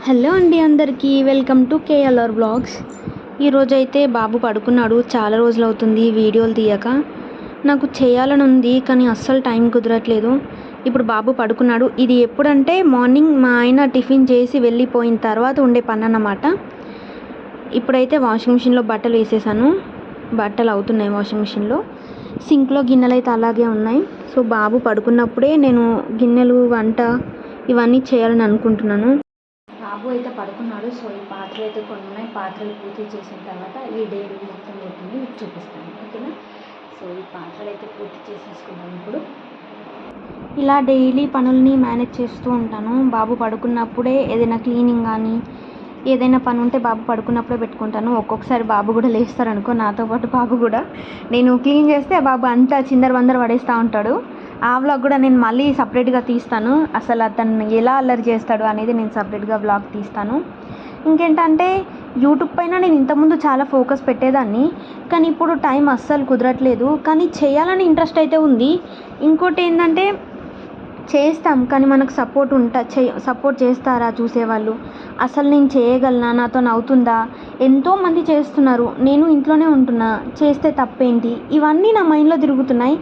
Hello అండి, అందరికీ welcome to KLR blogs. ఈరోజైతే బాబు పడుకున్నాడు. చాలా రోజులు అవుతుంది వీడియోలు తీయక. నాకు చేయాలని ఉంది కానీ అస్సలు టైం కుదరట్లేదు. ఇప్పుడు బాబు పడుకున్నాడు. ఇది ఎప్పుడంటే మార్నింగ్ మా ఆయన టిఫిన్ చేసి వెళ్ళిపోయిన తర్వాత ఉండే పని అన్నమాట. ఇప్పుడైతే వాషింగ్ మిషన్లో బట్టలు వేసేసాను. బట్టలు అవుతున్నాయి వాషింగ్ మిషన్లో. సింక్లో గిన్నెలు అయితే అలాగే ఉన్నాయి. సో బాబు పడుకున్నప్పుడే నేను గిన్నెలు, వంట ఇవన్నీ చేయాలని అనుకుంటున్నాను. బాబు అయితే పడుకున్నాడు. సో ఈ పాత్రలు అయితే కొన్ని ఉన్నాయి. పాత్రలు పూర్తి చేసిన తర్వాత ఈ డే మొత్తం రొటీన్ మీకు చూపిస్తాను, ఓకేనా? సో ఈ పాత్రలు అయితే పూర్తి చేసేసుకుంటాను. ఇప్పుడు ఇలా డైలీ పనుల్ని మేనేజ్ చేస్తూ ఉంటాను. బాబు పడుకున్నప్పుడే ఏదైనా క్లీనింగ్ కానీ ఏదైనా పని ఉంటే బాబు పడుకున్నప్పుడే పెట్టుకుంటాను. ఒక్కొక్కసారి బాబు కూడా లేస్తారనుకో, నాతో పాటు బాబు కూడా. నేను క్లీన్ చేస్తే బాబు అంతా చిందర పడేస్తూ ఉంటాడు. ఆ వ్లాగ్ కూడా నేను మళ్ళీ సపరేట్గా తీస్తాను. అసలు అతను ఎలా అల్లరి చేస్తాడు అనేది నేను సపరేట్గా వ్లాగ్ తీస్తాను. ఇంకేంటంటే యూట్యూబ్ పైన నేను ఇంతకుముందు చాలా ఫోకస్ పెట్టేదాన్ని, కానీ ఇప్పుడు టైం అస్సలు కుదరట్లేదు. కానీ చేయాలని ఇంట్రెస్ట్ అయితే ఉంది. ఇంకోటి ఏంటంటే చేస్తాం, కానీ మనకు సపోర్ట్ చేస్తారా చూసేవాళ్ళు? అసలు నేను చేయగలనా, నాతో అవుతుందా? ఎంతోమంది చేస్తున్నారు, నేను ఇంట్లోనే ఉంటున్నా, చేస్తే తప్పేంటి? ఇవన్నీ నా మైండ్లో తిరుగుతున్నాయి.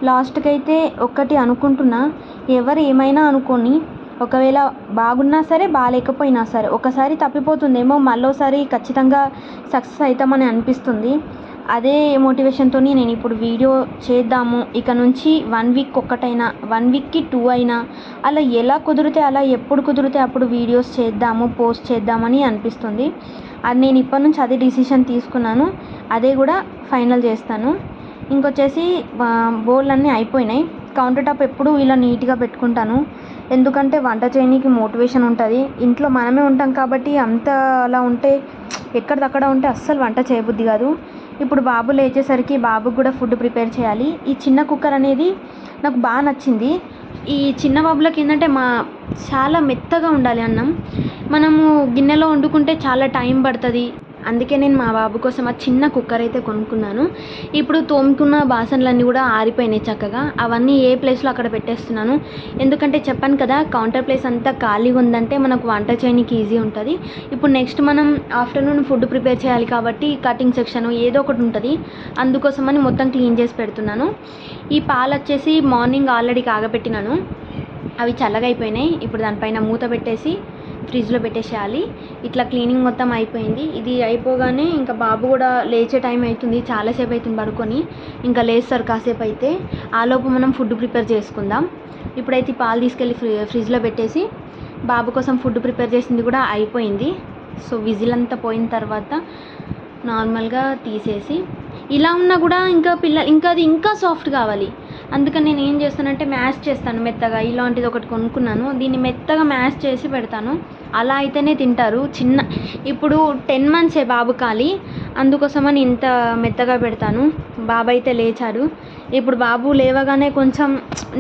లాస్ట్కి అయితే ఒక్కటి అనుకుంటున్నా, ఎవరు ఏమైనా అనుకొని, ఒకవేళ బాగున్నా సరే బాగాలేకపోయినా సరే ఒకసారి తప్పిపోతుందేమో, మళ్ళోసారి ఖచ్చితంగా సక్సెస్ అవుతామని అనిపిస్తుంది. అదే మోటివేషన్తో నేను ఇప్పుడు వీడియో చేద్దాము, ఇక నుంచి 1 వీక్ ఒక్కటైనా, 1 వీక్కి 2 అయినా, అలా ఎలా కుదిరితే అలా, ఎప్పుడు కుదిరితే అప్పుడు వీడియోస్ చేద్దాము, పోస్ట్ చేద్దామని అనిపిస్తుంది. అది నేను ఇప్పటి నుంచి అదే డిసిషన్ తీసుకున్నాను. అదే కూడా ఫైనల్ చేస్తాను. ఇంకొచ్చేసి బౌల్ అన్నీ అయిపోయినాయి. కౌంటర్ టాప్ ఎప్పుడు ఇలా నీట్గా పెట్టుకుంటాను, ఎందుకంటే వంట చేయడానికి మోటివేషన్ ఉంటుంది. ఇంట్లో మనమే ఉంటాం కాబట్టి అంత అలా ఉంటే, ఎక్కడిదక్కడ ఉంటే అస్సలు వంట చేయబుద్ధి కాదు. ఇప్పుడు బాబు లేచేసరికి బాబుకి కూడా ఫుడ్ ప్రిపేర్ చేయాలి. ఈ చిన్న కుక్కర్ అనేది నాకు బాగా నచ్చింది. ఈ చిన్న బాబులకి ఏంటంటే చాలా మెత్తగా ఉండాలి అన్నం. మనము గిన్నెలో వండుకుంటే చాలా టైం పడుతుంది. అందుకే నేను మా బాబు కోసం ఆ చిన్న కుక్కర్ అయితే కొనుక్కున్నాను. ఇప్పుడు తోముకున్న బాసనలన్నీ కూడా ఆరిపోయినాయి చక్కగా. అవన్నీ ఏ ప్లేస్లో అక్కడ పెట్టేస్తున్నాను. ఎందుకంటే చెప్పాను కదా, కౌంటర్ ప్లేస్ అంతా ఖాళీగా ఉందంటే మనకు వంట చేయడానికి ఈజీ ఉంటుంది. ఇప్పుడు నెక్స్ట్ మనం ఆఫ్టర్నూన్ ఫుడ్ ప్రిపేర్ చేయాలి కాబట్టి కటింగ్ సెక్షన్ ఏదో ఒకటి ఉంటుంది. అందుకోసమని మొత్తం క్లీన్ చేసి పెడుతున్నాను. ఈ పాలు వచ్చేసి మార్నింగ్ ఆల్రెడీ కాగపెట్టినాను. అవి చల్లగా అయిపోయినాయి. ఇప్పుడు దానిపైన మూత పెట్టేసి ఫ్రిడ్జ్లో పెట్టేసేయాలి. ఇట్లా క్లీనింగ్ మొత్తం అయిపోయింది. ఇది అయిపోగానే ఇంకా బాబు కూడా లేచే టైం అవుతుంది. చాలాసేపు అవుతుంది పడుకొని, ఇంకా లేస్తారు కాసేపు అయితే. ఆలోపు మనం ఫుడ్ ప్రిపేర్ చేసుకుందాం. ఇప్పుడైతే పాలు తీసుకెళ్ళి ఫ్రిడ్జ్లో పెట్టేసి బాబు కోసం ఫుడ్ ప్రిపేర్ చేసింది కూడా అయిపోయింది. సో విజిల్ అంతా పోయిన తర్వాత నార్మల్గా తీసేసి, ఇలా ఉన్నా కూడా ఇంకా అది ఇంకా సాఫ్ట్ కావాలి. అందుకని నేను ఏం చేస్తానంటే మ్యాష్ చేస్తాను మెత్తగా. ఇలాంటిది ఒకటి కొనుక్కున్నాను, దీన్ని మెత్తగా మ్యాష్ చేసి పెడతాను. అలా అయితేనే తింటారు. ఇప్పుడు 10 months బాబు ఖాళీ, అందుకోసమని ఇంత మెత్తగా పెడతాను. బాబు అయితే లేచాడు. ఇప్పుడు బాబు లేవగానే కొంచెం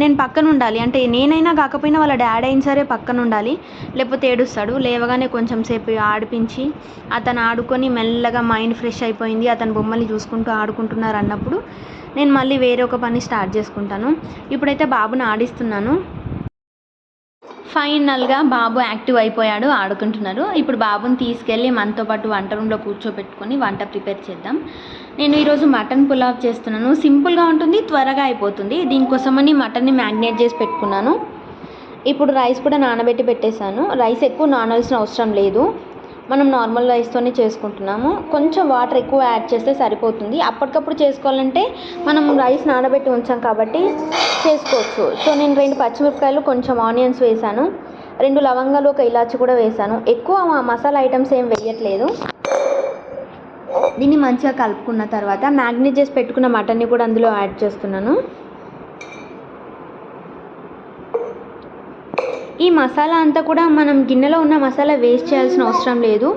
నేను పక్కన ఉండాలి. అంటే నేనైనా కాకపోయినా వాళ్ళ డాడీ అయినా సరే పక్కన ఉండాలి, లేకపోతే ఏడుస్తాడు. లేవగానే కొంచెం సేపు ఆడిపించి, అతను ఆడుకొని మెల్లగా మైండ్ ఫ్రెష్ అయిపోయింది, అతను బొమ్మల్ని చూసుకుంటూ ఆడుకుంటున్నారు అన్నప్పుడు నేను మళ్ళీ వేరే ఒక పని స్టార్ట్ చేసుకుంటాను. ఇప్పుడైతే బాబుని ఆడిస్తున్నాను. ఫైనల్గా బాబు యాక్టివ్ అయిపోయాడు, ఆడుకుంటున్నారు. ఇప్పుడు బాబుని తీసుకెళ్ళి మనతో పాటు వంట రూమ్లో కూర్చోబెట్టుకొని వంట ప్రిపేర్ చేద్దాం. నేను ఈరోజు మటన్ పులావ్ చేస్తున్నాను. సింపుల్గా ఉంటుంది, త్వరగా అయిపోతుంది. దీనికోసమని మటన్ని మ్యారినేట్ చేసి పెట్టుకున్నాను. ఇప్పుడు రైస్ కూడా నానబెట్టి పెట్టేశాను. రైస్ ఎక్కువ నానాల్సిన అవసరం లేదు, మనం నార్మల్ రైస్తోనే చేసుకుంటున్నాము. కొంచెం వాటర్ ఎక్కువ యాడ్ చేస్తే సరిపోతుంది. అప్పటికప్పుడు చేసుకోవాలంటే మనం రైస్ నానబెట్టి ఉంచాం కాబట్టి చేసుకోవచ్చు. సో నేను 2 పచ్చిమిరపకాయలు, కొంచెం ఆనియన్స్ వేసాను, 2 లవంగాలు, 1 ఇలాచి కూడా వేసాను. ఎక్కువ మసాలా ఐటమ్స్ ఏం వేయట్లేదు. దీన్ని మంచిగా కలుపుకున్న తర్వాత మ్యారినేట్ చేసి పెట్టుకున్న మటన్ని కూడా అందులో యాడ్ చేస్తున్నాను. ఈ మసాలా అంతా కూడా మనం గిన్నెలో ఉన్న మసాలా వేస్ట్ చేయాల్సిన అవసరం లేదు.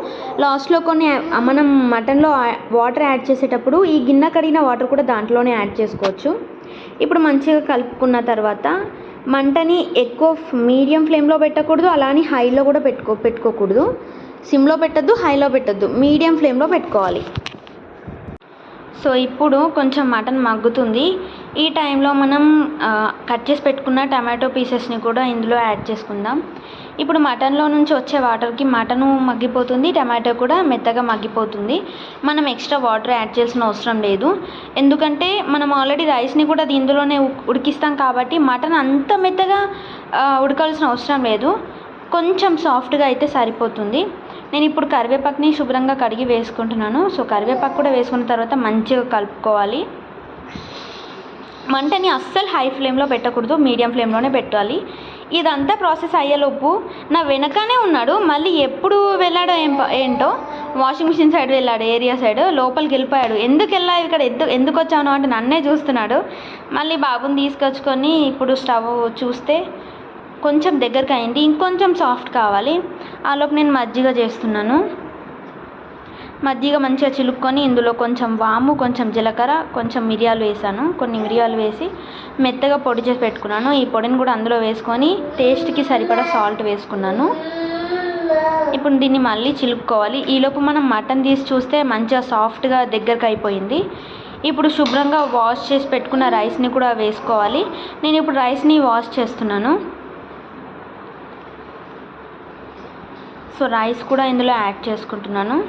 లాస్ట్లో కొన్ని మనం మటన్లో వాటర్ యాడ్ చేసేటప్పుడు ఈ గిన్నె కడిగిన వాటర్ కూడా దాంట్లోనే యాడ్ చేసుకోవచ్చు. ఇప్పుడు మంచిగా కలుపుకున్న తర్వాత మంటని ఎక్కువ మీడియం ఫ్లేమ్లో పెట్టకూడదు, అలానే హైలో కూడా పెట్టుకోకూడదు. సిమ్లో పెట్టద్దు, హైలో పెట్టద్దు, మీడియం ఫ్లేమ్లో పెట్టుకోవాలి. సో ఇప్పుడు కొంచెం మటన్ మగ్గుతుంది. ఈ టైంలో మనం కట్ చేసి పెట్టుకున్న టమాటో పీసెస్ని కూడా ఇందులో యాడ్ చేసుకుందాం. ఇప్పుడు మటన్లో నుంచి వచ్చే వాటర్కి మటను మగ్గిపోతుంది, టమాటో కూడా మెత్తగా మగ్గిపోతుంది. మనం ఎక్స్ట్రా వాటర్ యాడ్ చేయాల్సిన అవసరం లేదు, ఎందుకంటే మనం ఆల్రెడీ రైస్ని కూడా ఇందులోనే ఉడికిస్తాం కాబట్టి మటన్ అంత మెత్తగా ఉడకాల్సిన అవసరం లేదు, కొంచెం సాఫ్ట్గా అయితే సరిపోతుంది. నేను ఇప్పుడు కరివేపాకుని శుభ్రంగా కడిగి వేసుకుంటున్నాను. సో కరివేపాకు కూడా వేసుకున్న తర్వాత మంచిగా కలుపుకోవాలి. మంటని అస్సలు హై ఫ్లేమ్లో పెట్టకూడదు, మీడియం ఫ్లేమ్లోనే పెట్టాలి. ఇదంతా ప్రాసెస్ అయ్యేలోపు నా వెనకనే ఉన్నాడు, మళ్ళీ ఎప్పుడు వెళ్ళాడో ఏంటో వాషింగ్ మిషన్ సైడ్ వెళ్ళాడు, ఏరియా సైడ్ లోపలికి వెళ్ళిపోయాడు. ఎందుకు వెళ్ళావు ఇక్కడ, ఎందుకు వచ్చాను అంటే నన్నే చూస్తున్నాడు. మళ్ళీ బాబుని తీసుకొచ్చుకొని ఇప్పుడు స్టవ్ చూస్తే కొంచెం దగ్గరకు అయింది, ఇంకొంచెం సాఫ్ట్ కావాలి. ఆలోపు నేను మజ్జిగ చేస్తున్నాను. మజ్జిగ మంచిగా చిలుక్కొని ఇందులో కొంచెం వాము, కొంచెం జీలకర్ర, కొంచెం మిరియాలు వేసాను. కొన్ని మిరియాలు వేసి మెత్తగా పొడి చేసి పెట్టుకున్నాను. ఈ పొడిని కూడా అందులో వేసుకొని టేస్ట్కి సరిపడా సాల్ట్ వేసుకున్నాను. ఇప్పుడు దీన్ని మళ్ళీ చిలుక్కోవాలి. ఈలోపు మనం మటన్ తీసి చూస్తే మంచిగా సాఫ్ట్గా దగ్గరకు అయిపోయింది. ఇప్పుడు శుభ్రంగా వాష్ చేసి పెట్టుకున్న రైస్ని కూడా వేసుకోవాలి. నేను ఇప్పుడు రైస్ని వాష్ చేస్తున్నాను. సో రైస్ కూడా ఇందులో యాడ్ చేసుకుంటున్నాను.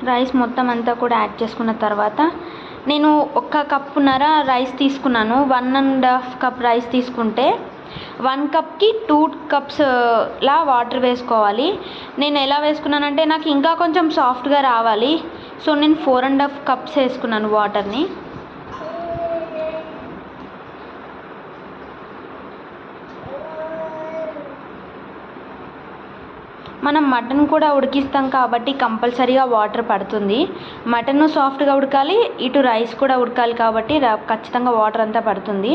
రైస్ మొత్తం అంతా కూడా యాడ్ చేసుకున్న తర్వాత నేను 1 కప్పున్నర రైస్ తీసుకున్నాను. 1.5 కప్ రైస్ తీసుకుంటే 1 కప్కి 2 కప్స్ లా వాటర్ వేసుకోవాలి. నేను ఎలా వేసుకున్నానంటే నాకు ఇంకా కొంచెం సాఫ్ట్గా రావాలి, సో నేను 4.5 కప్స్ వేసుకున్నాను వాటర్ని. మనం మటన్ కూడా ఉడికిస్తాం కాబట్టి కంపల్సరీగా వాటర్ పడుతుంది. మటన్ సాఫ్ట్గా ఉడకాలి, ఇటు రైస్ కూడా ఉడకాలి కాబట్టి ఖచ్చితంగా వాటర్ అంతా పడుతుంది.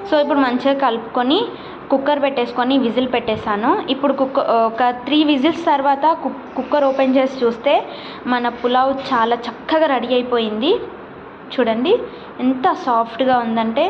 సో ఇప్పుడు మంచిగా కలుపుకొని కుక్కర్ పెట్టేసుకొని విజిల్ పెట్టేశాను. ఇప్పుడు ఒక 3 విజిల్స్ తర్వాత కుక్కర్ ఓపెన్ చేసి చూస్తే మన పులావ్ చాలా చక్కగా రెడీ అయిపోయింది. చూడండి ఎంత సాఫ్ట్గా ఉందంటే.